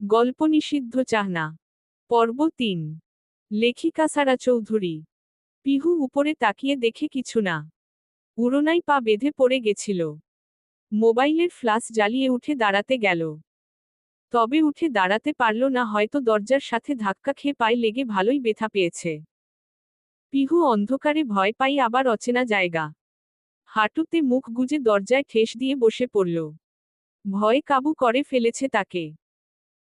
গল্প নিষিদ্ধ চাহনা। পর্ব ৩। লেখিকা সারা চৌধুরী। পিহু উপরে তাকিয়ে দেখে কিছু না। উড়োনায় পা বেঁধে পড়ে গেছিল। মোবাইলের ফ্ল্যাশ জ্বালিয়ে উঠে দাঁড়াতে গেল। তবে উঠে দাঁড়াতে পারল না, হয়তো দরজার সাথে ধাক্কা খেয়ে পায়ে লেগে ভালোই ব্যথা পেয়েছে। পিহু অন্ধকারে ভয় পাই, আবার অচেনা জায়গা। হাঁটুতে মুখ গুজে দরজায় ঠেস দিয়ে বসে পড়ল। ভয় কাবু করে ফেলেছে তাকে।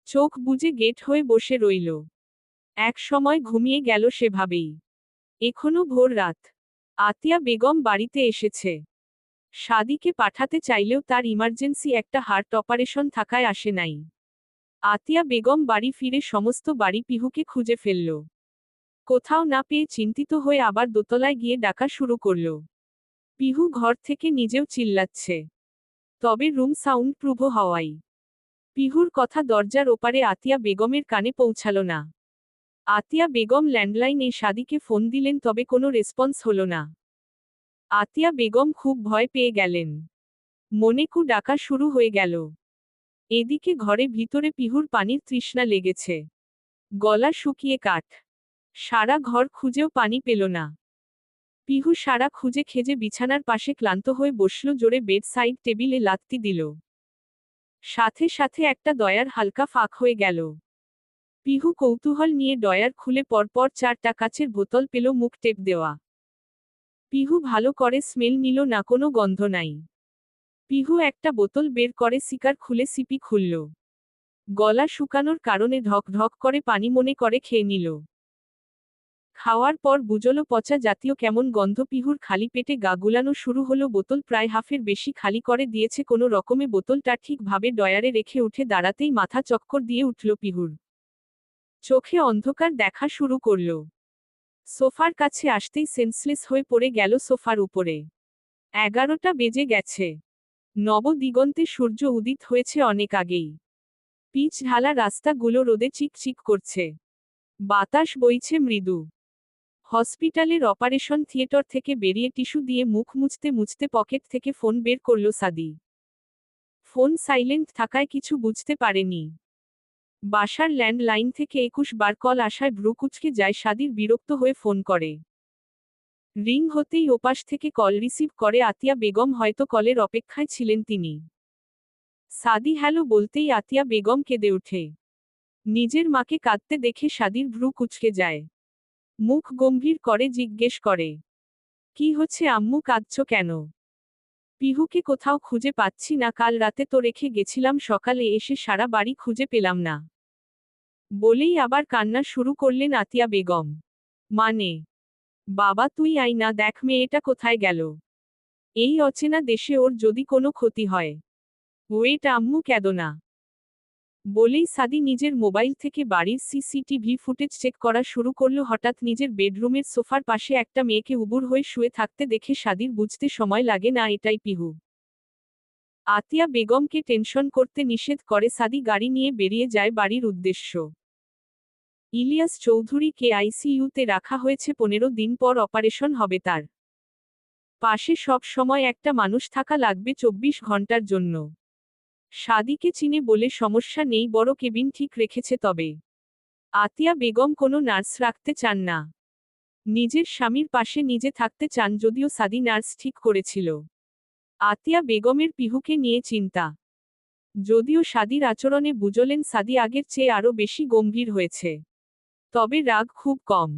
চোখ বুজে গেট হয়ে বসে রইল। এক সময় ঘুমিয়ে গেল সেভাবেই। এখনো ভোর রাত। আতিয়া বেগম বাড়িতে এসেছে। সাদিকে পাঠাতে চাইলেও তার ইমার্জেন্সি একটা হার্ট অপারেশন থাকায় আসে নাই। আতিয়া বেগম বাড়ি ফিরে সমস্ত বাড়ি পিহুকে খুঁজে ফেলল। কোথাও না পেয়ে চিন্তিত হয়ে আবার দোতলায় গিয়ে ডাকা শুরু করল। পিহু ঘর থেকে নিজেও চিল্লাচ্ছে। তবে রুম সাউন্ড প্রুভ হওয়াই পিহুর কথা দরজার ওপারে আতিয়া বেগমের কানে পৌঁছাল না। আতিয়া বেগম ল্যান্ডলাইনে সাদিকে ফোন দিলেন, তবে কোনো রেসপন্স হলো না। আতিয়া বেগম খুব ভয় পেয়ে গেলেন। মনে কু ডাকা শুরু হয়ে গেল। এদিকে ঘরে ভিতরে পিহুর পানির তৃষ্ণা লেগেছে। গলা শুকিয়ে কাঠ। সারা ঘর খুঁজেও পানি পেল না। পিহু সারা খুঁজে খেজে বিছানার পাশে ক্লান্ত হয়ে বসল, জোরে বেড সাইড টেবিলে লাথি দিল। সাথে সাথে একটা ডয়ার হালকা ফাঁক হয়ে গেল। পিহু কৌতূহল নিয়ে ডয়ার খুলে পরপর 4টা কাচের বোতল পেল, মুখ টেপ দেওয়া। পিহু ভালো করে স্মেল নিল, না কোনো গন্ধ নাই। পিহু একটা বোতল বের করে সিকার খুলে সিপি খুলল। গলা শুকানোর কারণে ঢক ঢক করে পানি মনে করে খেয়ে নিল। খাওয়ার পর বুঝল পচা জাতীয় কেমন গন্ধ। পিহুর খালি পেটে গা গুলানো শুরু হলো। বোতল প্রায় হাফের বেশি খালি করে দিয়েছে কোনো রকমে। বোতলটা ঠিকভাবে ডয়ারে রেখে উঠে দাঁড়াতেই মাথা চক্কর দিয়ে উঠল পিহুর। চোখে অন্ধকার দেখা শুরু করল। সোফার কাছে আসতেই সেন্সলেস হয়ে পড়ে গেল সোফার উপরে। 11টা বেজে গেছে। নবদিগন্তে সূর্য উদিত হয়েছে অনেক আগেই। পিচ ঢালা রাস্তাগুলো রোদে চিকচিক করছে। বাতাস বইছে মৃদু। হসপিটালের অপারেশন থিয়েটার থেকে বেরিয়ে টিস্যু দিয়ে মুখ মুছতে মুছতে পকেট থেকে ফোন বের করল সাদি। ফোন সাইলেন্ট থাকায় কিছু বুঝতে পারেনি। বাসার ল্যান্ডলাইন থেকে 21 বার কল আসায় ভ্রু কুঁচকে যায়। সাদির বিরক্ত হয়ে ফোন করে। রিং হতেই ওপাশ থেকে কল রিসিভ করে আতিয়া বেগম। হয়তো কলের অপেক্ষায় ছিলেন তিনি। সাদি হ্যালো বলতেই আতিয়া বেগম কেঁদে ওঠে। নিজের মাকে কাঁদতে দেখে সাদির ভ্রু কুঁচকে যায়। মুখ গম্ভীর করে জিজ্ঞেস করে, কি হচ্ছে আম্মু, কাঁদছ কেন? পিহুকে কোথাও খুঁজে পাচ্ছি না। কাল রাতে তো রেখে গেছিলাম, সকালে এসে সারা বাড়ি খুঁজে পেলাম না। বলেই আবার কান্না শুরু করলেন আতিয়া বেগম। মানে? বাবা তুই আই না, দেখ মেয়েটা কোথায় গেল। এই অচেনা দেশে ওর যদি কোনো ক্ষতি হয়। ওয়েট আম্মু, কেঁদো না। বলেই সাদি নিজের মোবাইল থেকে বাড়ির সিসিটিভি ফুটেজ চেক করা শুরু করল। হঠাৎ নিজের বেডরুমের সোফার পাশে একটা মেয়েকে উবুর হয়ে শুয়ে থাকতে দেখে সাদির বুঝতে সময় লাগে না এটাই পিহু। আতিয়া বেগমকে টেনশন করতে নিষেধ করে সাদি গাড়ি নিয়ে বেরিয়ে যায় বাড়ির উদ্দেশ্য। ইলিয়াস চৌধুরীকে আইসিইউতে রাখা হয়েছে। 15 দিন পর অপারেশন হবে তার। পাশে সব সময় একটা মানুষ থাকা লাগবে 24 ঘন্টার জন্য। সাদিকে চিনে বলে সমস্যা নেই, বড় কেবিন ঠিক রেখেছে। তবে আতিয়া বেগম কোনো নার্স রাখতে চান না। নিজের স্বামীর পাশে নিজে থাকতে চান, যদিও সাদি নার্স ঠিক করেছিল। আতিয়া বেগমের পিহুকে নিয়ে চিন্তা। যদিও সাদির আচরণে বুঝলেন সাদি আগের চেয়ে আরও বেশি গম্ভীর হয়েছে। তবে রাগ খুব কম।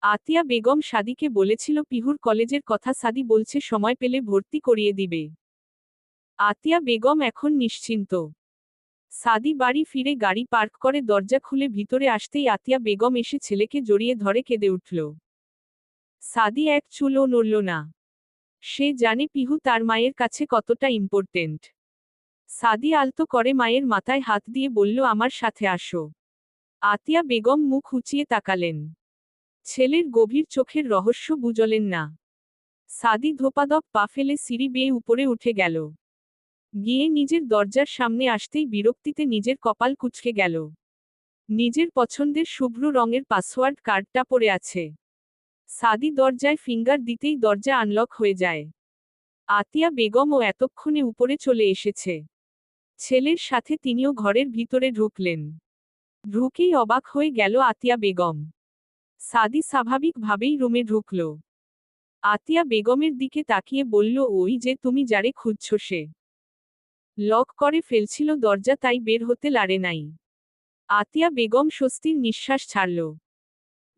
আতিয়া বেগম সাদিকে বলেছিল পিহুর কলেজের কথা। সাদি বলছে সময় পেলে ভর্তি করিয়ে দিবে। আতিয়া বেগম এখন নিশ্চিন্ত। সাদি বাড়ি ফিরে গাড়ি পার্ক করে দরজা খুলে ভিতরে আসতেই আতিয়া বেগম এসে ছেলেকে জড়িয়ে ধরে কেঁদে উঠল। সাদি এক চুলও নড়ল না। সে জানে পিহু তার মায়ের কাছে কতটা ইম্পর্টেন্ট। সাদি আলতো করে মায়ের মাথায় হাত দিয়ে বলল, আমার সাথে আসো। আতিয়া বেগম মুখ উঁচিয়ে তাকালেন। ছেলের গভীর চোখের রহস্য বুঝলেন না। সাদি ধোপাধপ পা ফেলে সিঁড়ি বেয়ে উপরে উঠে গেল। গিয়ে নিজের দরজার সামনে আসতেই বিরক্তিতে নিজের কপাল কুঁচকে গেল। নিজের পছন্দের শুভ্র রঙের পাসওয়ার্ড কার্ডটা পড়ে আছে। সাদি দরজায় ফিঙ্গার দিতেই দরজা আনলক হয়ে যায়। আতিয়া বেগমও এতক্ষণে উপরে চলে এসেছে। ছেলের সাথে তিনিও ঘরের ভিতরে ঢুকলেন। ঢুকেই অবাক হয়ে গেল আতিয়া বেগম। সাদি স্বাভাবিকভাবেই রুমে ঢুকল। আতিয়া বেগমের দিকে তাকিয়ে বলল, ওই যে তুমি যারে খুঁজছ সে লক করে ফেলছিল দরজা, তাই বের হতে লারে নাই। আতিয়া বেগম স্বস্তির নিঃশ্বাস ছাড়ল।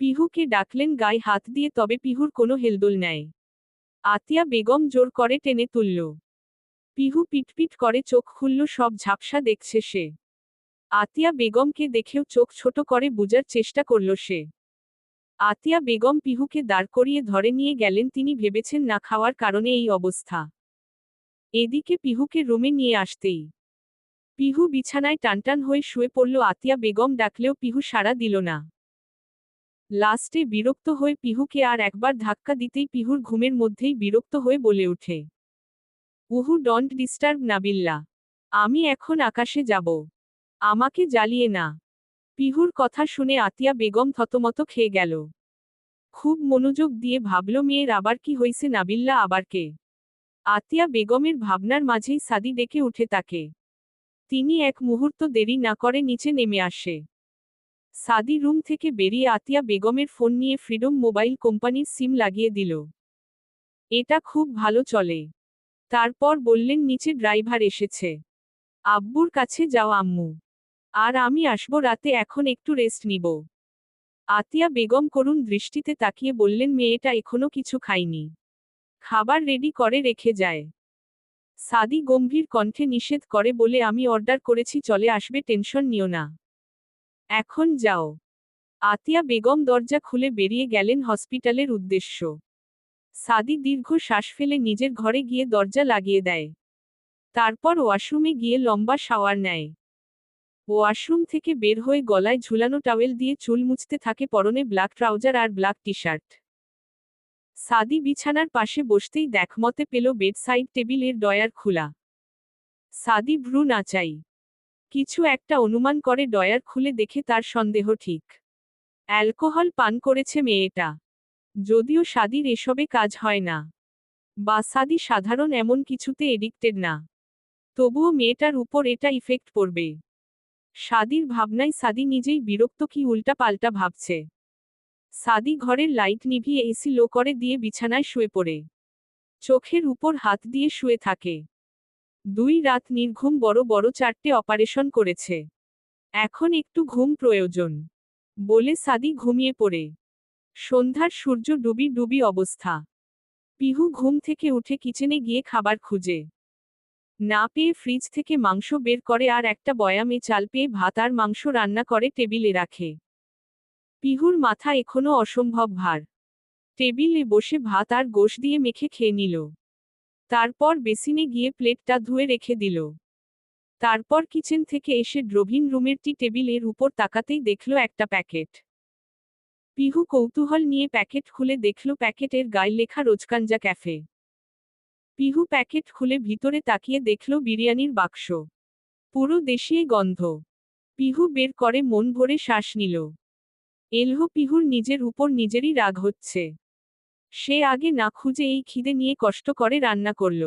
পিহুকে ডাকলেন গায়ে হাত দিয়ে, তবে পিহুর কোনো হেলদোল নেয়। আতিয়া বেগম জোর করে টেনে তুলল। পিহু পিটপিট করে চোখ খুলল, সব ঝাপসা দেখছে সে। আতিয়া বেগমকে দেখেও চোখ ছোট করে বুঝার চেষ্টা করল সে। আতিয়া বেগম পিহুকে দাঁড় করিয়ে ধরে নিয়ে গেলেন, তিনি ভেবেছেন না খাওয়ার কারণে এই অবস্থা। এদিকে পিহুকে রুমে নিয়ে আসতেই পিহু বিছানায় টানটান হয়ে শুয়ে পড়ল। আতিয়া বেগম ডাকলেও পিহু সাড়া দিল না। লাস্টে বিরক্ত হয়ে পিহুকে আর একবার ধাক্কা দিতেই পিহুর ঘুমের মধ্যেই বিরক্ত হয়ে বলে ওঠে, উহু, ডন্ট ডিস্টার্ব নাবিল্লা। আমি এখন আকাশে যাব। আমাকে জ্বালিয়ে না। পিহুর কথা শুনে আতিয়া বেগম থতমত খেয়ে গেল। খুব মনোযোগ দিয়ে ভাবল, মেয়ের আবার কি হইছে, নাবিল্লা আবার কে? আতিয়া বেগমের ভাবনার মাঝেই সাদি ডেকে উঠে তাকে। তিনি এক মুহূর্ত দেরি না করে নিচে নেমে আসে। সাদি রুম থেকে বেরিয়ে আতিয়া বেগমের ফোন নিয়ে ফ্রিডম মোবাইল কোম্পানির সিম লাগিয়ে দিল। এটা খুব ভালো চলে। তারপর বললেন, নিচে ড্রাইভার এসেছে। আব্বুর কাছে যাও আম্মু। আর আমি আসবো রাতে, এখন একটু রেস্ট নিব। আতিয়া বেগম করুণ দৃষ্টিতে তাকিয়ে বললেন, মেয়েটা এখনো কিছু খায়নি। খাবার রেডি করে রেখে যায়। সাদি গম্ভীর কণ্ঠে নিষেধ করে বলে, আমি অর্ডার করেছি, চলে আসবে, টেনশন নিও না। এখন যাও। আতিয়া বেগম দরজা খুলে বেরিয়ে গেলেন হসপিটালের উদ্দেশ্য। সাদি দীর্ঘ শ্বাস ফেলে নিজের ঘরে গিয়ে দরজা লাগিয়ে দেয়। তারপর ওয়াশরুমে গিয়ে লম্বা শাওয়ার নেয়। ওয়াশরুম থেকে বের হয়ে গলায় ঝুলানো টাওয়েল দিয়ে চুল মুছতে থাকে, পরনে ব্ল্যাক ট্রাউজার আর ব্ল্যাক টি শার্ট। সাদি বিছানার পাশে বসতেই দেখমতে পেল বেড সাইড টেবিলের ডয়ার খোলা। সাদি ভ্রু নাচাই। কিছু একটা অনুমান করে ডয়ার খুলে দেখে তার সন্দেহ ঠিক। অ্যালকোহল পান করেছে মেয়েটা। যদিও সাদির এসবে কাজ হয় না, বা সাদি সাধারণ এমন কিছুতে এডিক্টেড না, তবুও মেয়েটার উপর এটা ইফেক্ট পড়বে। সাদির ভাবনায় সাদি নিজেই বিরক্ত, কি উল্টা পাল্টা ভাবছে। সাদি ঘরের লাইট নিভিয়ে এসি লো করে দিয়ে বিছানায় শুয়ে পড়ে চোখের উপর হাত দিয়ে শুয়ে থাকে। 2 রাত নির্ঘুম, বড় বড় 4টে অপারেশন করেছে। এখন একটু ঘুম প্রয়োজন বলে সাদি ঘুমিয়ে পড়ে। সন্ধ্যার সূর্য ডুবি ডুবি অবস্থা। পিহু ঘুম থেকে উঠে কিচেনে গিয়ে খাবার খুঁজে না পেয়ে ফ্রিজ থেকে মাংস বের করে আর একটা বয়ামে চাল পেয়ে ভাত আর মাংস রান্না করে টেবিলে রাখে। পিহুর মাথা এখনো অসম্ভব ভার। টেবিলে বসে ভাত আর গোশ দিয়ে মেখে খেয়ে নিল। তারপর বেসিনে গিয়ে প্লেটটা ধুয়ে রেখে দিল। তারপর কিচেন থেকে এসে ড্রভিং রুমের টি টেবিলের উপর তাকাতেই দেখল একটা প্যাকেট। পিহু কৌতূহল নিয়ে প্যাকেট খুলে দেখল প্যাকেটের গায়ে লেখা রোজকাঞ্জা ক্যাফে। পিহু প্যাকেট খুলে ভিতরে তাকিয়ে দেখল বিরিয়ানির বাক্স। পুরো দেশীয় গন্ধ। পিহু বের করে মন ভরে শ্বাস নিল। এলহ, পিহুর নিজের উপর নিজেরই রাগ হচ্ছে। সে আগে না খুঁজে এই খিদে নিয়ে কষ্ট করে রান্না করল।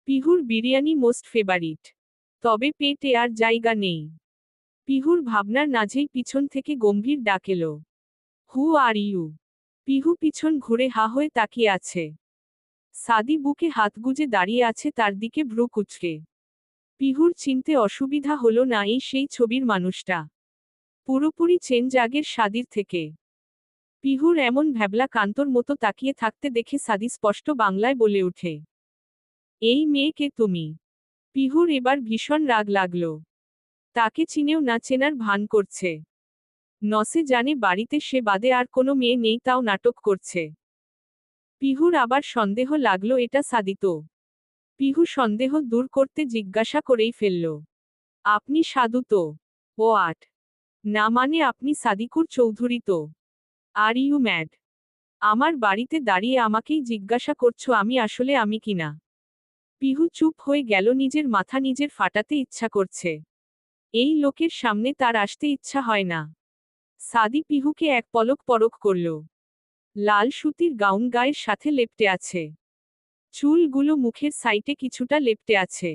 পিহুর বিরিয়ানি মোস্ট ফেভারিট, তবে পেটে আর জায়গা নেই। পিহুর ভাবনার মাঝেই পিছন থেকে গম্ভীর ডাক এলো, হু আর ইউ? পিহু পিছন ঘুরে হা হয়ে তাকিয়ে আছে। সাদি বুকে হাত গুজে দাঁড়িয়ে আছে, তার দিকে ভ্রু কুঁচকে। পিহুর চিনতে অসুবিধা হলো না, এই সেই ছবির মানুষটা। পুরোপুরি চেঞ্জ আগের সাদির থেকে। পিহুর এমন ভ্যাবলা কান্তর মতো তাকিয়ে থাকতে দেখে সাদি স্পষ্ট বাংলায় বলে ওঠে, এই মেয়েকে তুমি? পিহুর এবার ভীষণ রাগ লাগল। তাকে চিনেও না চেনার ভান করছে। নসে জানে বাড়িতে সে বাদে আর কোনো মেয়ে নেই, তাও নাটক করছে। পিহুর আবার সন্দেহ লাগলো, এটা সাদি তো। পিহু সন্দেহ দূর করতে জিজ্ঞাসা করেই ফেলল, আপনি সাধু তো? ও আট, না মানে আপনি সাদিকুর চৌধুরী তো? Are you mad? আমার বাড়িতে দাঁড়িয়ে আমাকেই জিজ্ঞাসা করছো আমি আসলে আমি কিনা? পিহু চুপ হয়ে গেল, নিজের মাথা নিজের ফাটাতে ইচ্ছা করছে। এই লোকের সামনে তার আসতে ইচ্ছা হয় না। সাদি পিহুকে এক পলক পরখ করল। লাল সুতির গাউন গায়ের সাথে লেপ্টে আছে। চুলগুলো মুখের সাইটে কিছুটা লেপ্টে আছে।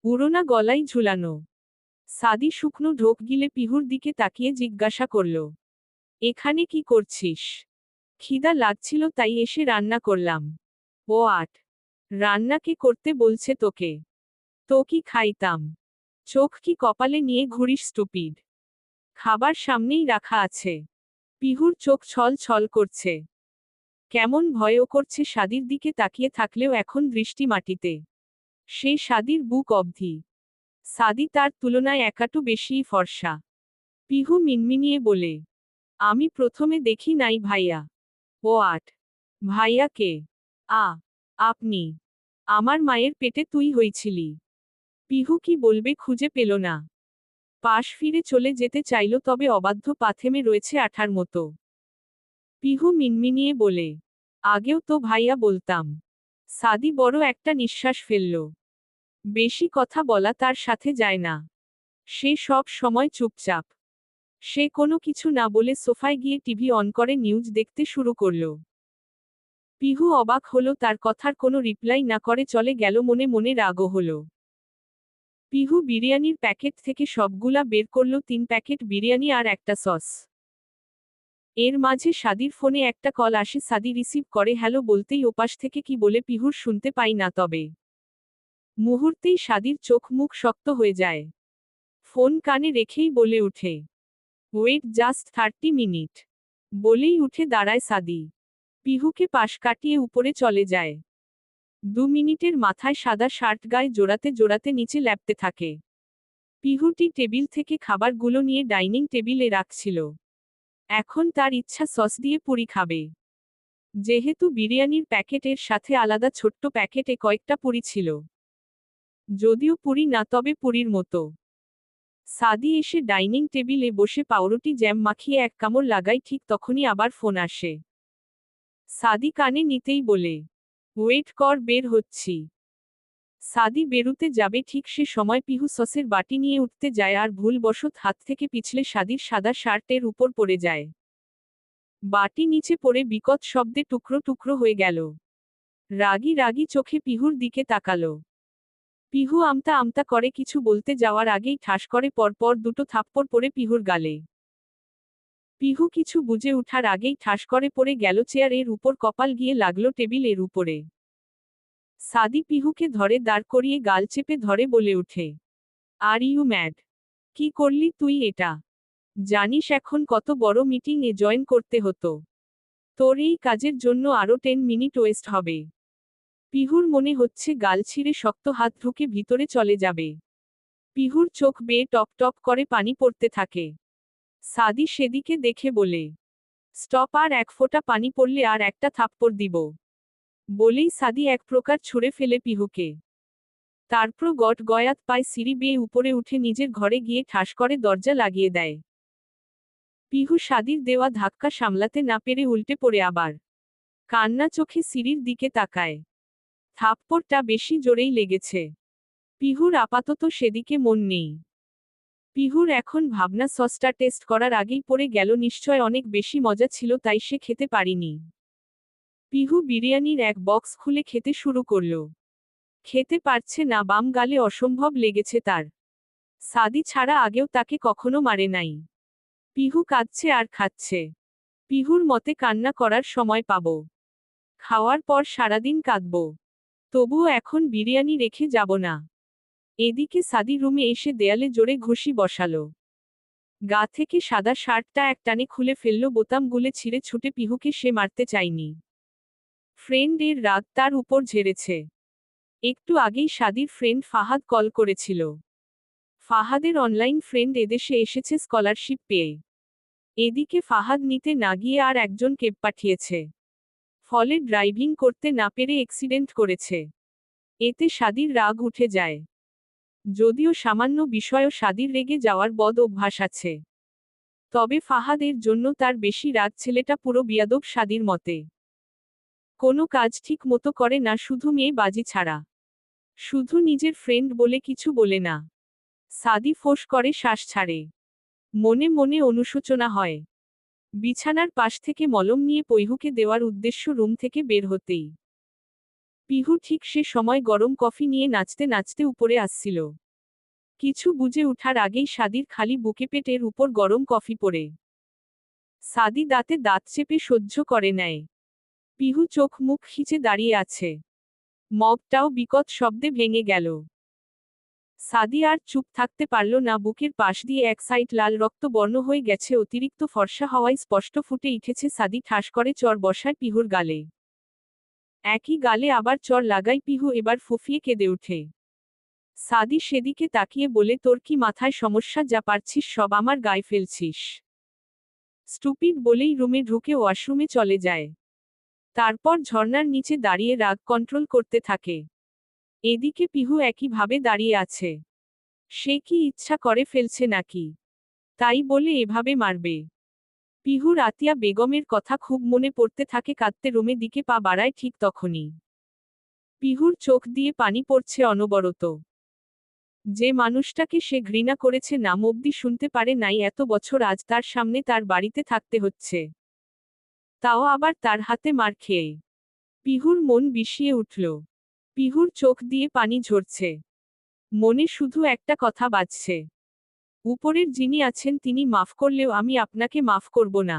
উড়োনা গলায় ঝুলানো। সাদি শুকনো ঢোক গিলে পিহুর দিকে তাকিয়ে জিজ্ঞাসা করল, এখানে কি করছিস? খিদা লাগছিল তাই এসে রান্না করলাম। ও আট, রান্না কে করতে বলছে তোকে? তো কি খাইতাম? চোখ কি কপালে নিয়ে ঘুরিস স্টুপিড? খাবার সামনেই রাখা আছে। পিহুর চোখ ছল ছল করছে। কেমন ভয়ও করছে সাদির দিকে তাকিয়ে থাকলেও এখন দৃষ্টি মাটিতে। সে সাদির বুক অবধি। সাদি তার তুলনায় একাটু বেশিই ফর্সা। পিহু মিনমিনিয়ে বলে, আমি প্রথমে দেখি নাই ভাইয়া। ও আট, ভাইয়া কে? আপনি। আমার মায়ের পেটে তুই হইছিলি। পিহু কি বলবে খুঁজে পেল না। পাশ ফিরে চলে যেতে চাইল তবে অবাধ্য পা থেমে রয়েছে আঠার মতো। পিহু মিনমিনিয়ে বলে, আগেও তো ভাইয়া বলতাম। সাদি বড় একটা নিঃশ্বাস ফেলল। বেশি কথা বলা তার সাথে যায় না। সে সব সময় চুপচাপ। সে কোনো কিছু না বলে সোফায় গিয়ে টিভি অন করে নিউজ দেখতে শুরু করল। পিহু অবাক হলো তার কথার কোনো রিপ্লাই না করে চলে গেল, মনে মনে রাগও হলো। পিহু বিরিয়ানির প্যাকেট থেকে সবগুলা বের করল, 3 প্যাকেট বিরিয়ানি আর একটা সস। এর মাঝে সাদির ফোনে একটা কল আসে, সাদি রিসিভ করে হ্যালো বলতেই ওপাশ থেকে কি বলে পিহুর শুনতে পাই না, তবে মুহূর্তেই সাদির চোখ মুখ শক্ত হয়ে যায়। ফোন কানে রেখেই বলে উঠে, ওয়েট জাস্ট 30 মিনিট। বলেই উঠে দাঁড়ায় সাদি। পিহুকে পাশ কাটিয়ে উপরে চলে যায়। 2 মিনিটের মাথায় সাদা শার্ট গায়ে জোড়াতে জোড়াতে নিচে ল্যাপতে থাকে। পিহুটি টেবিল থেকে খাবারগুলো নিয়ে ডাইনিং টেবিলে রাখছিল। এখন তার ইচ্ছা সস দিয়ে পুরি খাবে। যেহেতু বিরিয়ানির প্যাকেটের সাথে আলাদা ছোট্ট প্যাকেটে কয়েকটা পুরি ছিল। যদিও পুরি না, তবে পুরির মতো। সাদি এসে ডাইনিং টেবিলে বসে পাউরুটি জ্যাম মাখিয়ে এক কামড় লাগাই, ঠিক তখনই আবার ফোন আসে। সাদি কানে নিতেই বলে, ওয়েট কর, বের হচ্ছি। সাদি বেরুতে যাবে ঠিক সে সময় পিহু সসের বাটি নিয়ে উঠতে যায় আর ভুলবশত হাত থেকে পিছলে সাদির সাদা শার্টের উপর পড়ে যায়। বাটি নিচে পড়ে বিকট শব্দে টুকরো টুকরো হয়ে গেল। রাগী রাগী চোখে পিহুর দিকে তাকালো। পিহু আমতা আমতা করে কিছু বলতে যাওয়ার আগেই ঠাস করে পরপর দুটো থাপ্পড় পড়ে পিহুর গালে। পিহু কিছু বুঝে উঠার আগেই ঠাস করে পড়ে গেল চেয়ারের উপর, কপাল গিয়ে লাগলো টেবিলের উপরে। সাদি পিহুকে ধরে দাঁড় করিয়ে গাল চেপে ধরে বলে উঠে, আর ইউ ম্যাড? কি করলি তুই এটা? জানিস এখন কত বড় মিটিং এ জয়েন করতে হতো? তোর এই কাজের জন্য আরো 10 মিনিট ওয়েস্ট হবে। পিহুর মনে হচ্ছে গাল ছিঁড়ে শক্ত হাত ঢুকে ভিতরে চলে যাবে। পিহুর চোখ বেয়ে টপ টপ করে পানি পড়তে থাকে। সাদি সেদিকে দেখে বলে, স্টপ, আর এক ফোঁটা পানি পড়লে আর একটা থাপ্পড় দিব। বলেই সাদি এক প্রকার ছুঁড়ে ফেলে পিহুকে। তারপর গট গয়াত পায় সিঁড়ি বেয়ে উপরে উঠে নিজের ঘরে গিয়ে ঠাস করে দরজা লাগিয়ে দেয়। পিহু সাদির দেওয়া ধাক্কা সামলাতে না পেরে উল্টে পড়ে আবার কান্না চোখে সিঁড়ির দিকে তাকায়। থাপ্পড়টা বেশি জোরেই লেগেছে। পিহুর আপাতত সেদিকে মন নেই। পিহুর এখন ভাবনা সসটা টেস্ট করার আগেই পড়ে গেল, নিশ্চয় অনেক বেশি মজা ছিল তাই সে খেতে পারিনি। পিহু বিরিয়ানির এক বক্স খুলে খেতে শুরু করল। খেতে পারছে না, বাম গালে অসম্ভব লেগেছে তার। সাদি ছাড়া আগেও তাকে কখনো মারে নাই। পিহু কাঁদছে আর খাচ্ছে। পিহুর মতে কান্না করার সময় পাব। খাওয়ার পর সারাদিন কাঁদব। তবুও এখন বিরিয়ানি রেখে যাব না। এদিকে সাদি রুমে এসে দেয়ালে জোরে ঘুষি বসালো। গা থেকে সাদা শার্টটা একটানে খুলে ফেলল, বোতাম গুলে ছিঁড়ে ছুটে পিহুকে সে মারতে চায়নি। ফ্রেন্ড এর রাগ তার উপর ঝেড়েছে। একটু আগেই সাদির ফ্রেন্ড ফাহাদ কল করেছিল। ফাহাদের অনলাইন ফ্রেন্ড এদেশে এসেছে স্কলারশিপ পেয়ে। এদিকে ফাহাদ নিতে না গিয়ে আর একজন কেব পাঠিয়েছে। ফলে ড্রাইভিং করতে না পেরে অ্যাক্সিডেন্ট করেছে। এতে সাদির রাগ উঠে যায়। যদিও সামান্য বিষয়ও সাদির রেগে যাওয়ার বদ অভ্যাস আছে। তবে ফাহাদের জন্য তার বেশি রাগ, ছেলেটা পুরো বিয়াদব সাদির মতে। কোনো কাজ ঠিক মতো করে না, শুধু মেয়ে বাজি ছাড়া। শুধু নিজের ফ্রেন্ড বলে কিছু বলে না। সাদি ফোঁস করে শ্বাস ছাড়ে। মনে মনে অনুশোচনা হয়। বিছানার পাশ থেকে মলম নিয়ে পৈহুকে দেওয়ার উদ্দেশ্য রুম থেকে বের হতেই পিহু ঠিক সে সময় গরম কফি নিয়ে নাচতে নাচতে উপরে আসছিল। কিছু বুঝে ওঠার আগেই সাদির খালি বুকে পেটের উপর গরম কফি পড়ে। সাদি দাঁতে দাঁত চেপে সহ্য করে নেয়। পিহু চোখ মুখ খিচে দাঁড়িয়ে আছে। মগটাও বিকট শব্দে ভেঙে গেল। সাদি আর চুপ থাকতে পারল না, বুকের পাশ দিয়ে এক সাইড লাল রক্ত বর্ণ হয়ে গেছে, অতিরিক্ত ফর্সা হওয়ায় স্পষ্ট ফুটে উঠেছে। সাদি ঠাস করে চর বসায় পিহুর গালে। একই গালে আবার চর লাগাই পিহু এবার ফুফিয়ে কেঁদে ওঠে। সাদি সেদিকে তাকিয়ে বলে, তোর কি মাথায় সমস্যা? যা পারছিস সব আমার গায়ে ফেলছিস। স্টুপিড বলেই রুমে ঢুকে ওয়াশরুমে চলে যায়। তারপর ঝর্ণার নিচে দাঁড়িয়ে রাগ কন্ট্রোল করতে থাকে। এদিকে পিহু একইভাবে দাঁড়িয়ে আছে। সে কি ইচ্ছা করে ফেলছে নাকি? তাই বলে এভাবে মারবে? পিহুর আতিয়া বেগমের কথা খুব মনে পড়তে থাকে, কাঁদতে রুমে দিকে পা বাড়ায় ঠিক তখনই পিহুর চোখ দিয়ে পানি পড়ছে অনবরত। যে মানুষটাকে সে ঘৃণা করেছে নাম অব্দি শুনতে পারে নাই এত বছর, আজ তার সামনে তার বাড়িতে থাকতে হচ্ছে, তাও আবার তার হাতে মার খেয়ে। পিহুর মন বিষিয়ে উঠল। পিহুর চোখ দিয়ে পানি ঝরছে। মনে শুধু একটা কথা বাজছে, উপরের যিনি আছেন তিনি মাফ করলেও আমি আপনাকে মাফ করব না।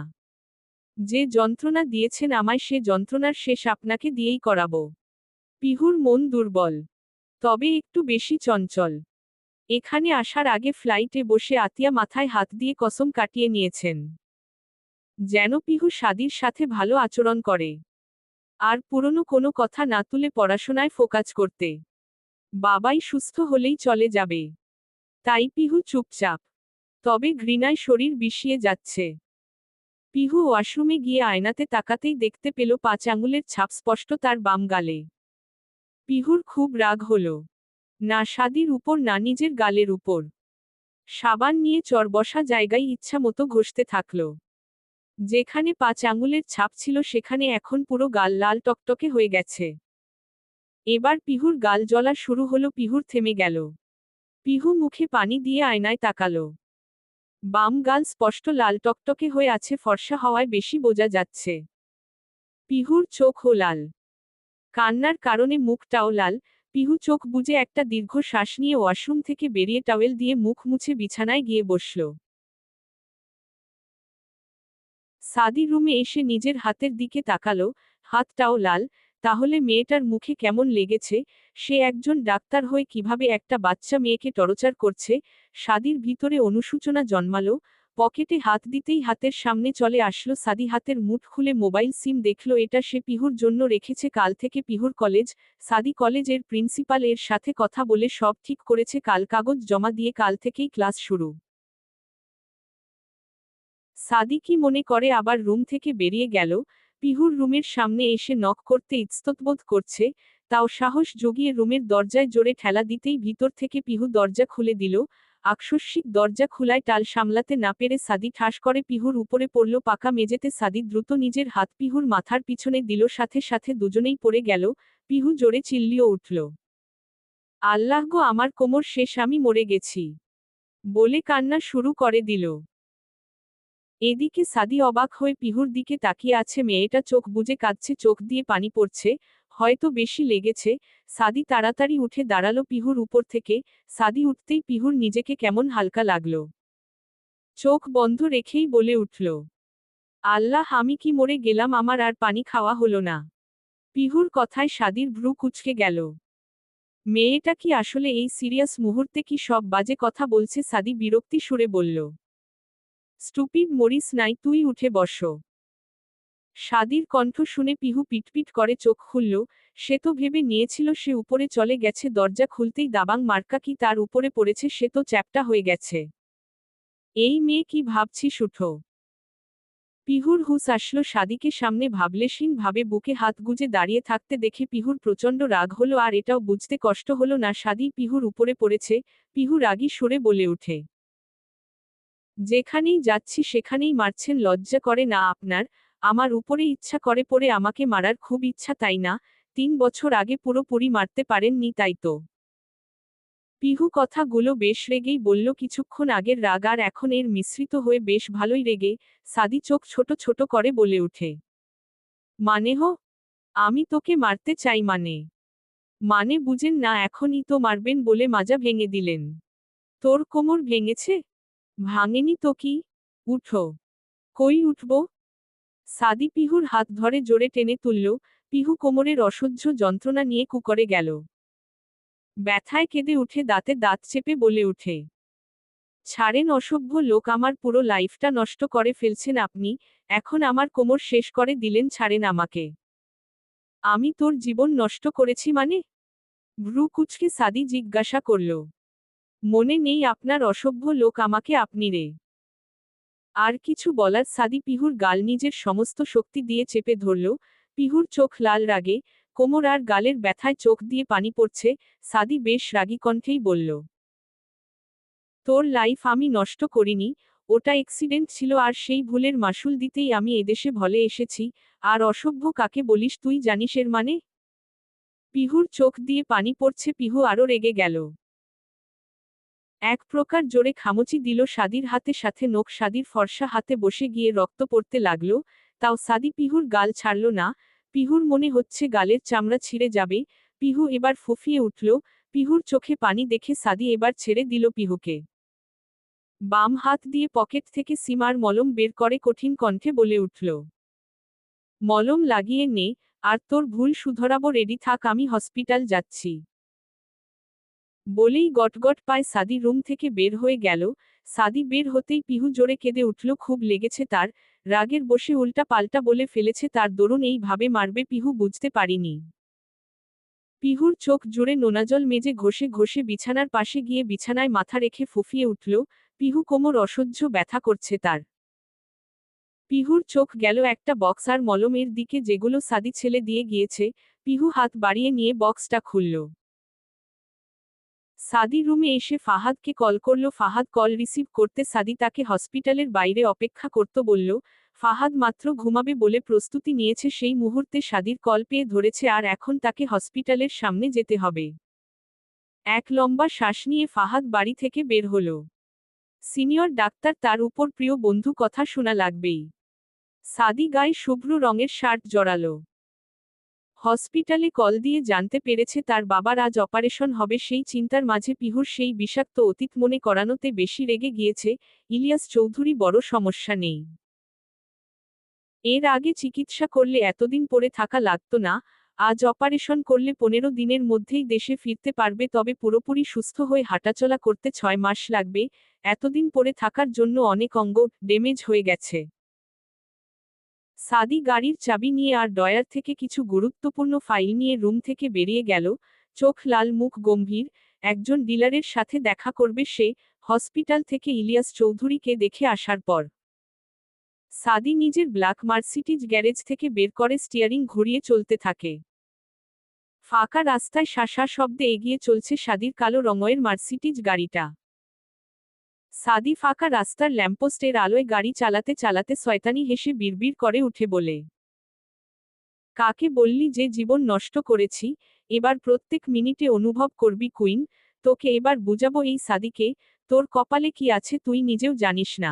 যে যন্ত্রণা দিয়েছেন আমায়, সে যন্ত্রণার শেষ আপনাকে দিয়েই করাবো। পিহুর মন দুর্বল, তবে একটু বেশি চঞ্চল। এখানে আসার আগে ফ্লাইটে বসে আতিয়া মাথায় হাত দিয়ে কসম কাটিয়ে নিয়েছেন, যেন পিহু সাদির সাথে ভালো আচরণ করে, আর পুরনো কোনো কথা না তুলে পড়াশোনায় ফোকাস করতে। বাবাই সুস্থ হলেই চলে যাবে। তাই পিহু চুপচাপ, তবে ঘৃণায় শরীর বিষিয়ে যাচ্ছে। পিহু ওয়াশরুমে গিয়ে আয়নাতে তাকাতেই দেখতে পেল 5 আঙুলের ছাপ স্পষ্ট তার বাম গালে। পিহুর খুব রাগ হলো, না সাদির উপর না নিজের গালের উপর। সাবান নিয়ে চর বসা জায়গায় ইচ্ছা মতো ঘষতে থাকল। যেখানে 5 আঙুলের ছাপ ছিল সেখানে এখন পুরো গাল লাল টকটকে হয়ে গেছে। এবার পিহুর গাল জ্বলা শুরু হলো। পিহুর থেমে গেল। পিহু মুখে পানি দিয়ে আয়নায় তাকালো। বাম গাল স্পষ্ট লাল টকটকে হয়ে আছে, ফর্সা হওয়ায় বেশি বোঝা যাচ্ছে। পিহুর চোখও লাল, কান্নার কারণে মুখটাও লাল। পিহু চোখ বুজে একটা দীর্ঘ শ্বাস নিয়ে ওয়াশরুম থেকে বেরিয়ে টাওয়েল দিয়ে মুখ মুছে বিছানায় গিয়ে বসল। সাদি রুমে এসে নিজের হাতের দিকে তাকালো, হাতটাও লাল। তাহলে মেয়েটার মুখে কেমন লেগেছে? সে একজন ডাক্তার হয়ে কিভাবে একটা বাচ্চা মেয়েকে টর্চার করছে? সাদির ভিতরে অনুশোচনা জন্মালো। পকেটে হাত দিতেই হাতের সামনে চলে আসলো সাদি। হাতের মুঠ খুলে মোবাইল সিম দেখল, এটা সে পিহুর জন্য রেখেছে। কাল থেকে পিহুর কলেজ। সাদি কলেজের প্রিন্সিপাল এর সাথে কথা বলে সব ঠিক করেছে, কাল কাগজ জমা দিয়ে কাল থেকেই ক্লাস শুরু। সাদি কি মনে করে আবার রুম থেকে বেরিয়ে গেল। পিহুর রুমের সামনে এসে নক করতে ইতস্ততবোধ করছে, তাও সাহস জুগিয়ে রুমের দরজায় জোরে ঠেলা দিতেই ভিতর থেকে পিহু দরজা খুলে দিল। আকস্মিক দরজা খুলায় টাল সামলাতে না পেরে সাদি ঠাস করে পিহুর উপরে পড়ল পাকা মেঝেতে। সাদি দ্রুত নিজের হাত পিহুর মাথার পিছনে দিল, সাথে সাথে দুজনেই পড়ে গেল। পিহু জোরে চিল্লিয়ে উঠল, আল্লাহ গো, আমার কোমর শেষ, আমি মরে গেছি বলে কান্না শুরু করে দিল। এদিকে সাদি অবাক হয়ে পিহুর দিকে তাকিয়ে আছে। মেয়েটা চোখ বুজে কাঁদছে, চোখ দিয়ে পানি পড়ছে, হয়তো বেশি লেগেছে। সাদি তাড়াতাড়ি উঠে দাঁড়ালো পিহুর উপর থেকে। সাদি উঠতেই পিহুর নিজেকে কেমন হালকা লাগলো। চোখ বন্ধ রেখেই বলে উঠল, আল্লাহ, আমি কি মরে গেলাম? আমার আর পানি খাওয়া হলো না। পিহুর কথায় সাদির ভ্রু কুঁচকে গেল। মেয়েটা কি আসলে এই সিরিয়াস মুহূর্তে কি সব বাজে কথা বলছে? সাদি বিরক্তি সুরে বলল, স্টুপিড মরিস নাই, তুই উঠে বসো। সাদির কণ্ঠ শুনে পিহু পিটপিট করে চোখ খুলল। সে তো ভেবে নিয়েছিল সে উপরে চলে গেছে, দরজা খুলতেই দাবাং মার্কা কি তার উপরে পড়েছে, সে তো চ্যাপ্টা হয়ে গেছে। এই মেয়ে কি ভাবছিস? উঠো। পিহুর হুঁশ আসলো। সাদিকে সামনে ভাবলেশহীন ভাবে বুকে হাত গুজে দাঁড়িয়ে থাকতে দেখে পিহুর প্রচণ্ড রাগ হলো, আর এটাও বুঝতে কষ্ট হলো না সাদি পিহুর উপরে পড়েছে। পিহু রাগী সুরে বলে ওঠে, যেখানেই যাচ্ছি সেখানেই মারছেন, লজ্জা করে না আপনার? আমার উপরে ইচ্ছা করে পড়ে আমাকে মারার খুব ইচ্ছা, তাই না? 3 বছর আগে পুরোপুরি মারতে পারেননি, তাই তো? পিহু কথাগুলো বেশ রেগেই বলল, কিছুক্ষণ আগের রাগ আর এখন এর মিশ্রিত হয়ে বেশ ভালোই রেগে। সাদি চোখ ছোট ছোট করে বলে ওঠে, মানে হো? আমি তোকে মারতে চাই মানে? মানে বুঝেন না, এখনই তো মারবেন বলে মাজা ভেঙে দিলেন। তোর কোমর ভেঙেছে? ভাঙেনি তো কি। উঠো। কই উঠব? সাদি পিহুর হাত ধরে জোরে টেনে তুলল। পিহু কোমরের অসহ্য যন্ত্রণা নিয়ে কুকরে গেল। ব্যথায় কেঁদে উঠে দাঁতে দাঁত চেপে বলে উঠে, ছাড়েন অসভ্য লোক, আমার পুরো লাইফটা নষ্ট করে ফেলছেন আপনি, এখন আমার কোমর শেষ করে দিলেন, ছাড়েন আমাকে। আমি তোর জীবন নষ্ট করেছি মানে? ভ্রু কুচকে সাদি জিজ্ঞাসা করল। মনে নেই আপনার, অসভ্য লোক আমাকে আপনি রে। আর কিছু বলার সাদি পিহুর গাল নিজের সমস্ত শক্তি দিয়ে চেপে ধরল। পিহুর চোখ লাল রাগে, কোমর আর গালের ব্যথায় চোখ দিয়ে পানি পড়ছে। সাদি বেশ রাগী কণ্ঠেই বলল, তোর লাইফ আমি নষ্ট করিনি, ওটা অ্যাক্সিডেন্ট ছিল, আর সেই ভুলের মাসুল দিতেই আমি এদেশে ভলে এসেছি। আর অসভ্য কাকে বলিস তুই, জানিস এর মানে? পিহুর চোখ দিয়ে পানি পড়ছে। পিহু আরও রেগে গেল। এক প্রকার জোরে খামচি দিল সাদির হাতে, সাথে নখ সাদির ফর্সা হাতে বসে গিয়ে রক্ত পড়তে লাগল। তাও সাদি পিহুর গাল ছাড়ল না। পিহুর মনে হচ্ছে গালের চামড়া ছিঁড়ে যাবে। পিহু এবার ফুঁফিয়ে উঠল। পিহুর চোখে পানি দেখে সাদি এবার ছেড়ে দিল পিহুকে। বাম হাত দিয়ে পকেট থেকে সিমার মলম বের করে কঠিন কণ্ঠে বলে উঠল, মলম লাগিয়ে নে, আর তোর ভুল শুধরাবো, রেডি থাক, আমি হসপিটাল যাচ্ছি। বলেই গটগট পায় সাদি রুম থেকে বের হয়ে গেল। সাদি বের হতেই পিহু জোরে কেঁদে উঠল। খুব লেগেছে তার, রাগের বসে উল্টা পাল্টা বলে ফেলেছে তার দরুন এই ভাবে মারবে পিহু বুঝতে পারিনি। পিহুর চোখ জুড়ে নোনাজল মেজে ঘষে ঘষে বিছানার পাশে গিয়ে বিছানায় মাথা রেখে ফুঁফিয়ে উঠল। পিহু কোমর অসহ্য ব্যথা করছে তার। পিহুর চোখ গেল একটা বক্স আর মলমের দিকে যেগুলো সাদি ছেলে দিয়ে গিয়েছে। পিহু হাত বাড়িয়ে নিয়ে বক্সটা খুলল। সাদি রুমে এসে ফাহাদকে কল করল। ফাহাদ কল রিসিভ করতে সাদি তাকে হসপিটালের বাইরে অপেক্ষা করত বলল। ফাহাদ মাত্র ঘুমাবে বলে প্রস্তুতি নিয়েছে, সেই মুহূর্তে সাদির কল পেয়ে ধরেছে, আর এখন তাকে হসপিটালের সামনে যেতে হবে। এক লম্বা শ্বাস নিয়ে ফাহাদ বাড়ি থেকে বের হল। সিনিয়র ডাক্তার, তার উপর প্রিয় বন্ধু, কথা শোনা লাগবেই। সাদি গায়ে শুভ্র রঙের শার্ট জড়ালো। হসপিটালে কল দিয়ে জানতে পেরেছে তার বাবার আজ অপারেশন হবে। সেই চিন্তার মাঝে পিহুর সেই বিষাক্ত অতীত মনে করানোতে বেশি রেগে গিয়েছে। ইলিয়াস চৌধুরী বড় সমস্যা নেই। এর আগে চিকিৎসা করলে এতদিন পড়ে থাকা লাগতো না। আজ অপারেশন করলে 15 দিনের মধ্যেই দেশে ফিরতে পারবে, তবে পুরোপুরি সুস্থ হয়ে হাঁটাচলা করতে 6 মাস লাগবে। এতদিন পড়ে থাকার জন্য অনেক অঙ্গ ড্যামেজ হয়ে গেছে। সাদি গাড়ির চাবি নিয়ে আর ড্রয়ার থেকে কিছু গুরুত্বপূর্ণ ফাইল নিয়ে রুম থেকে বেরিয়ে গেল। চোখ লাল, মুখ গম্ভীর। একজন ডিলারের সাথে দেখা করবে সে, হসপিটাল থেকে ইলিয়াস চৌধুরীকে দেখে আসার পর। সাদি নিজের ব্ল্যাক মার্সিডিজ গ্যারেজ থেকে বের করে স্টিয়ারিং ঘুরিয়ে চলতে থাকে। ফাঁকা রাস্তায় শাঁসা শব্দে এগিয়ে চলছে সাদির কালো রঙের মার্সিডিজ গাড়িটা। সাদি ফাঁকা রাস্তার ল্যাম্পপোস্টের আলোয় গাড়ি চালাতে চালাতে শয়তানি হেসে বিড়বিড় করে উঠে বলে, কাকে বললি যে জীবন নষ্ট করেছি, এবার প্রত্যেক মিনিটে অনুভব করবি কুইন, তোকে এবার বুঝাবো এই সাদিকে, তোর কপালে কি আছে তুই নিজেও জানিস না।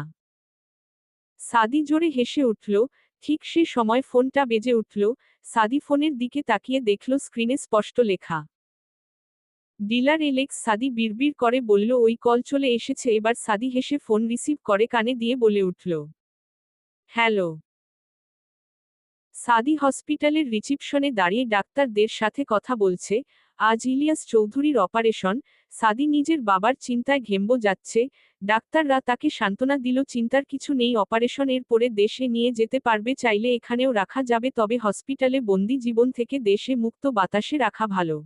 সাদি জোরে হেসে উঠল। ঠিক সে সময় ফোনটা বেজে উঠল। সাদি ফোনের দিকে তাকিয়ে দেখল স্ক্রিনে স্পষ্ট লেখা, ডিলার এলেক্স। সাদি বিড়বিড় করে বলল, ওই কল চলে এসেছে। এবার সাদি হেসে ফোন রিসিভ করে কানে দিয়ে বলে উঠল, হ্যালো। সাদি হসপিটালের রিসিপশনে দাঁড়িয়ে ডাক্তারদের সাথে কথা বলছে। আজ ইলিয়াস চৌধুরীর অপারেশন। সাদি নিজের বাবার চিন্তায় ঘেম্বো যাচ্ছে। ডাক্তাররা তাকে সান্ত্বনা দিল, চিন্তার কিছু নেই, অপারেশন এর পরে দেশে নিয়ে যেতে পারবে, চাইলে এখানেও রাখা যাবে, তবে হসপিটালে বন্দি জীবন থেকে দেশে মুক্ত বাতাসে রাখা ভালো।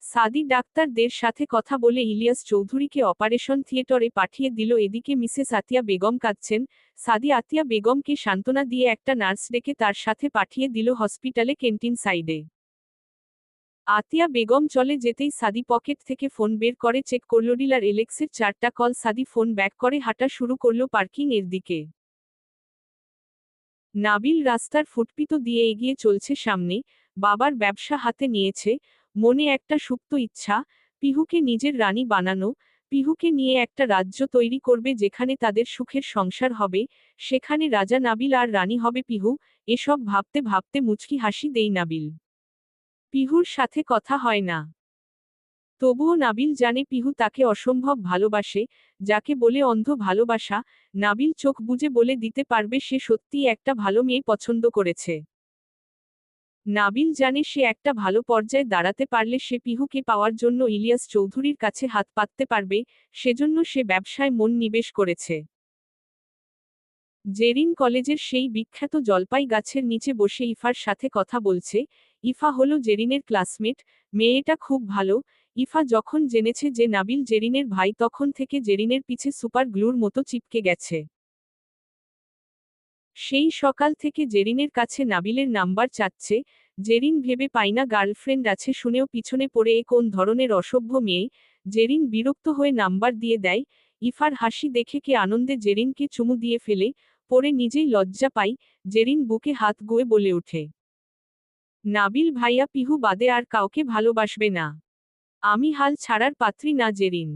সাদি ডাক্তারদের সাথে কথা বলে ইলিয়াস চৌধুরীকে অপারেশন থিয়েটারে পাঠিয়ে দিল। এদিকে মিসেস আতিয়া বেগম কাঁদছেন। সাদি আতিয়া বেগমকে সান্ত্বনা দিয়ে একটা নার্স ডেকে তার সাথে পাঠিয়ে দিল হসপিটালে ক্যান্টিন সাইডে। আতিয়া বেগম চলে যেতেই সাদি পকেট থেকে ফোন বের করে চেক করল ডিলার এলেক্সের 4টা কল। সাদি ফোন ব্যাক করে হাঁটা শুরু করল পার্কিং এর দিকে। নাবিল রাস্তার ফুটপিতো দিয়ে এগিয়ে চলছে সামনে। বাবার ব্যবসা হাতে নিয়েছে। মনে একটা সুপ্ত ইচ্ছা, পিহুকে নিজের রানী বানানো। পিহুকে নিয়ে একটা রাজ্য তৈরি করবে যেখানে তাদের সুখের সংসার হবে। সেখানে রাজা নাবিল আর রানী হবে পিহু। এসব ভাবতে ভাবতে মুচকি হাসি দেই নাবিল। পিহুর সাথে কথা হয় না। তবুও নাবিল জানে পিহু তাকে অসম্ভব ভালোবাসে, যাকে বলে অন্ধ ভালোবাসা। নাবিল চোখ বুজে বলে দিতে পারবে সে সত্যিই একটা ভালো মেয়ে পছন্দ করেছে। নাবিল জানে সে একটা ভালো পর্যায়ে দাঁড়াতে পারলে সে পিহুকে পাওয়ার জন্য ইলিয়াস চৌধুরীর কাছে হাত পাততে পারবে, সেজন্য সে ব্যবসায় মন নিবেশ করেছে। জেরিন কলেজের সেই বিখ্যাত জলপাই গাছের নিচে বসে ইফার সাথে কথা বলছে। ইফা হলো জেরিনের ক্লাসমেট, মেয়েটা খুব ভালো। ইফা যখন জেনেছে যে নাবিল জেরিনের ভাই তখন থেকে জেরিনের পিছে সুপার গ্লুর মতো চিপকে গেছে। সেই সকাল থেকে জেরিনের কাছে নাবিলের নাম্বার চাচ্ছে। জেরিন ভেবে পায় না গার্লফ্রেন্ড আছে শুনেও পিছনে পড়ে এ কোন ধরনের অসভ্য মেয়ে। জেরিন বিরক্ত হয়ে নাম্বার দিয়ে দেয়। ইফার হাসি দেখে কে আনন্দে জেরিনকে চুমু দিয়ে ফেলে, পরে নিজেই লজ্জা পাই। জেরিন বুকে হাত গুয়ে বলে ওঠে, নাবিল ভাইয়া পিহু বাদে আর কাউকে ভালোবাসবে না। আমি হাল ছাড়ার পাত্রী না জেরিন।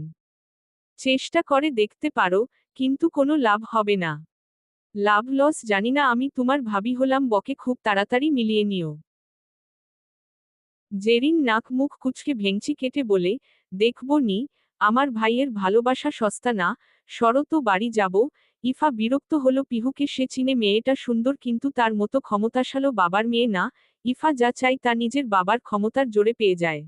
চেষ্টা করে দেখতে পারো, কিন্তু কোনো লাভ হবে না। লাভ লস জানি না, আমি তোমার ভাবি হলাম বকে, খুব তাড়াতাড়ি মিলিয়ে নিও। জেরিন নাক মুখ কুচকে ভেংচি কেটে বলে, দেখব নি, আমার ভাইয়ের ভালোবাসা সস্তা না, সরো তো বাড়ি যাব। ইফা বিরক্ত হলো পিহুকে সে চিনে মেয়েটা সুন্দর কিন্তু তার মতো ক্ষমতাশালো বাবার মেয়ে না। ইফা যা চাই তা নিজের বাবার ক্ষমতার জোরে পেয়ে যায়।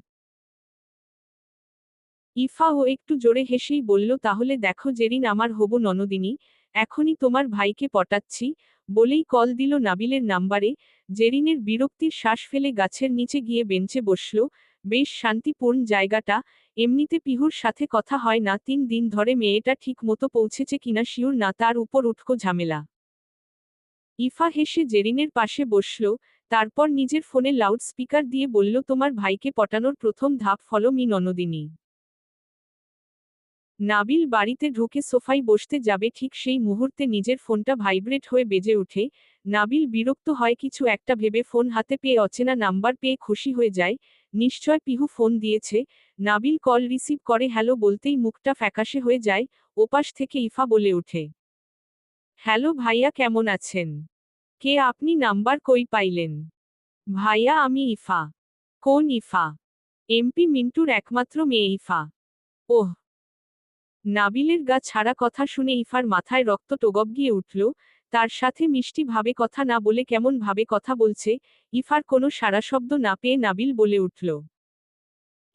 ইফাও একটু জোরে হেসেই বলল, তাহলে দেখো জেরিন আমার হবু ননদিনী, এখনই তোমার ভাইকে পটাচ্ছি। বলেই কল দিল নাবিলের নাম্বারে। জেরিনের বিরক্তির শ্বাস ফেলে গাছের নিচে গিয়ে বেঞ্চে বসল। বেশ শান্তিপূর্ণ জায়গাটা। এমনিতে পিহুর সাথে কথা হয় না 3 দিন ধরে, মেয়েটা ঠিক মতো পৌঁছেছে কিনা শিওর না, তার উপর উটকো ঝামেলা। ইফা হেসে জেরিনের পাশে বসল, তারপর নিজের ফোনে লাউড স্পিকার দিয়ে বলল, তোমার ভাইকে পটানোর প্রথম ধাপ ফলো মি ননদিনী। নাবিল বাড়িতে ঢুকে সোফায় বসতে যাবে ঠিক সেই মুহূর্তে নিজের ফোনটা ভাইব্রেট হয়ে বেজে ওঠে। নাবিল বিরক্ত হয় কিছু একটা ভেবে, ফোন হাতে পেয়ে অচেনা নাম্বার পেয়ে খুশি হয়ে যায়। নিশ্চয় পিহু ফোন দিয়েছে। নাবিল কল রিসিভ করে হ্যালো বলতেই মুখটা ফ্যাকাশে হয়ে যায়। ওপাশ থেকে ইফা বলে ওঠে, হ্যালো ভাইয়া, কেমন আছেন? কে আপনি, নাম্বার কই পাইলেন? ভাইয়া আমি ইফা। কোন ইফা? এমপি মিন্টুর একমাত্র মেয়ে ইফা। ওহ। নাবিলের গা ছাড়া কথা শুনে ইফার মাথায় রক্ত টগবগিয়ে উঠল। তার সাথে মিষ্টি ভাবে কথা না বলে কেমন ভাবে কথা বলছে। ইফার কোনো সাড়াশব্দ না পেয়ে নাবিল বলে উঠল,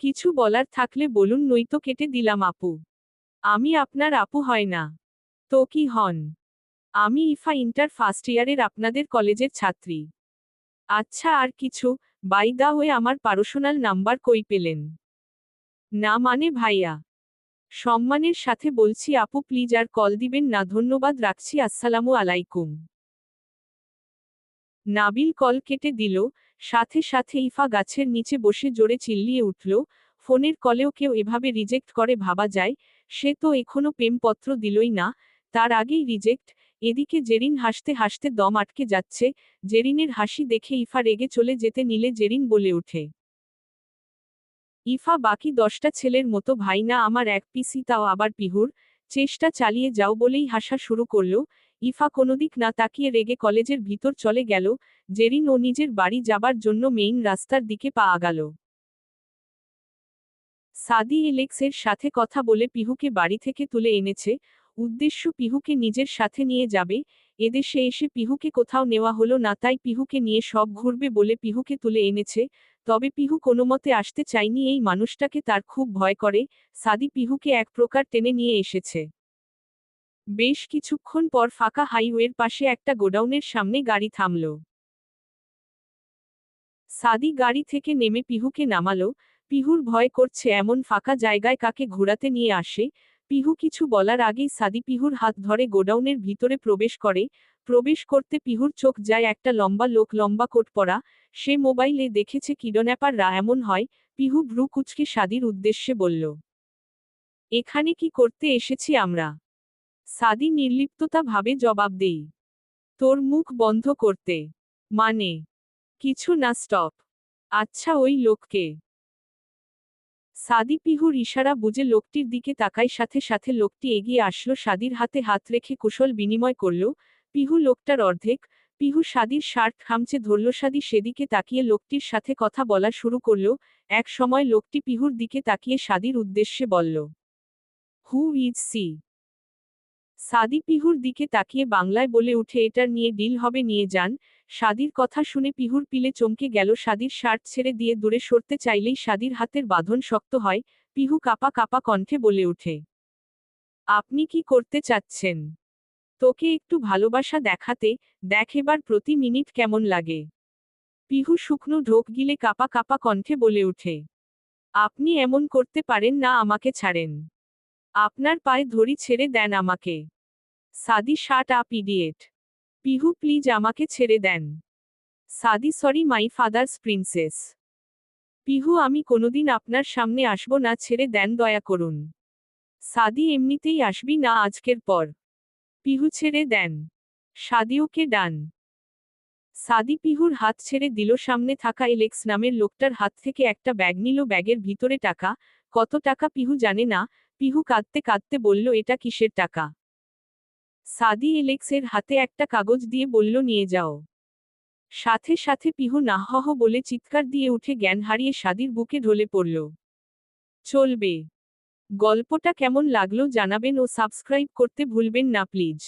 কিছু বলার থাকলে বলুন, নয়তো কেটে দিলাম আপু। আমি আপনার আপু হয় না। তো কি হন? আমি ইফা, ইন্টার ফার্স্ট ইয়ারের আপনাদের কলেজের ছাত্রী। আচ্ছা, আর কিছু? বাই দা ওয়ে, আমার পার্সোনাল নাম্বার কই পেলেন? না মানে ভাইয়া, সম্মানের সাথে বলছি আপু, প্লিজ আর কল দিবেন না, ধন্যবাদ, রাখছি, আসসালামু আলাইকুম। নাবিল কল কেটে দিল। সাথে সাথে ইফা গাছের নিচে বসে জোরে চিল্লিয়ে উঠল, ফোনের কলেও কেউ এভাবে রিজেক্ট করে ভাবা যায়? সে তো এখনো প্রেমপত্র দিলই না, তার আগেই রিজেক্ট। এদিকে জেরিন হাসতে হাসতে দম আটকে যাচ্ছে। জেরিনের হাসি দেখে ইফা রেগে চলে যেতে নিলে জেরিন বলে ওঠে, ইফা, বাকি 10টা ছেলের মতো ভাই না আমার এক পিসি, তাও আবার পিহুর। চেষ্টা চালিয়ে যাও বলেই হাসা শুরু করল। ইফা কোনোদিক না তাকিয়ে রেগে কলেজের ভিতর চলে গেল। জেরিন ও নিজের বাড়ি যাবার জন্য মেইন রাস্তার দিকে পা আগাল। সাদি এলেক্সের সাথে কথা বলে পিহুকে বাড়ি থেকে তুলে এনেছে। উদ্দেশ্য পিহুকে নিজের সাথে নিয়ে যাবে। এদেশে এসে পিহুকে কোথাও নেওয়া হলো না, তাই পিহুকে নিয়ে সব ঘুরবে বলে পিহুকে তুলে এনেছে। তবে পিহু কোনোমতে আসতে চায়নি, এই মানুষটাকে তার খুব ভয় করে। সাদি পিহুকে এক প্রকার টেনে নিয়ে এসেছে। বেশ কিছুক্ষণ পর ফাঁকা হাইওয়ের পাশে একটা গোডাউনের সামনে গাড়ি থামল। সাদি গাড়ি থেকে নেমে পিহুকে নামালো। পিহুর ভয় করছে এমন ফাঁকা জায়গায় কাকে ঘোরাতে নিয়ে আসে। পিহু কিছু বলার আগেই সাদি পিহুর হাত ধরে গোডাউনের ভিতরে প্রবেশ করে। প্রবেশ করতে পিহুর চোখ যায় একটা লম্বা লোক, লম্বা কোট পরা। সে মোবাইলে দেখেছে কিডন্যাপাররা এমন হয়। পিহু ভ্রু কুঁচকে সাদির উদ্দেশ্যে বলল, এখানে কি করতে এসেছি আমরা? সাদি নির্লিপ্ততা ভাবে জবাব দেই, তোর মুখ বন্ধ করতে। মানে? কিছু না, স্টপ। আচ্ছা, ওই লোককে? সাদি পিহুর ইশারা বুঝে লোকটির দিকে তাকায়, সাথে সাথে লোকটি এগিয়ে আসলো, সাদির হাতে হাত রেখে কুশল বিনিময় করল। পিহু লোকটার অর্ধেক, পিহু সাদির শার্ট খামচে ধরল। সাদি সেদিকে তাকিয়ে লোকটির সাথে কথা বলা শুরু করল। এক সময় লোকটি পিহুর দিকে তাকিয়ে সাদির উদ্দেশ্যে বলল, হু ইজ সি? সাদি পিহুর দিকে তাকিয়ে বাংলায় বলে উঠে, এটার নিয়ে ডিল হবে, নিয়ে যান। সাদির কথা শুনে পিহুর পিলে চমকে গেল। সাদির শার্ট ছেড়ে দিয়ে দূরে সরতে চাইলেই সাদির হাতের বাঁধন শক্ত হয়। পিহু কাপা কাপা কণ্ঠে বলে ওঠে, আপনি কি করতে চাচ্ছেন? তোকে একটু ভালোবাসা দেখাতে, দেখ এবার প্রতি মিনিট কেমন লাগে। পিহু শুকনো ঢোক গিলে কাপা কাপা কণ্ঠে বলে ওঠে, আপনি এমন করতে পারেন না, আমাকে ছাড়েন। আপনার পায়ে ধরি, ছেড়ে দেন আমাকে। সাদি shut up idiot. Pihu please আমাকে ছেড়ে দেন। সাদি sorry my father's princess. Pihu আমি কোনোদিন আপনার সামনে আসব না, ছেড়ে দেন দয়া করুন। সাদি এমনিতেই আসবি না আজকের পর। পিহু ছেড়ে দেন। সাদি ওকে ডান। সাদি পিহুর হাত ছেড়ে দিল। সামনে থাকা এলেক্স নামের লোকটার হাত থেকে একটা ব্যাগ নিল। ব্যাগের ভিতরে টাকা। কত টাকা পিহু জানে না। পিহু কাঁদতে কাঁদতে বলল, এটা কিসের টাকা? সাদি এলেক্সের হাতে একটা কাগজ দিয়ে বলল, নিয়ে যাও। সাথে সাথে পিহু নাহহ বলে চিৎকার দিয়ে উঠে জ্ঞান হারিয়ে সাদির বুকে ঢলে পড়ল। চলবে। গল্পটা কেমন লাগলো জানাবেন ও সাবস্ক্রাইব করতে ভুলবেন না প্লিজ।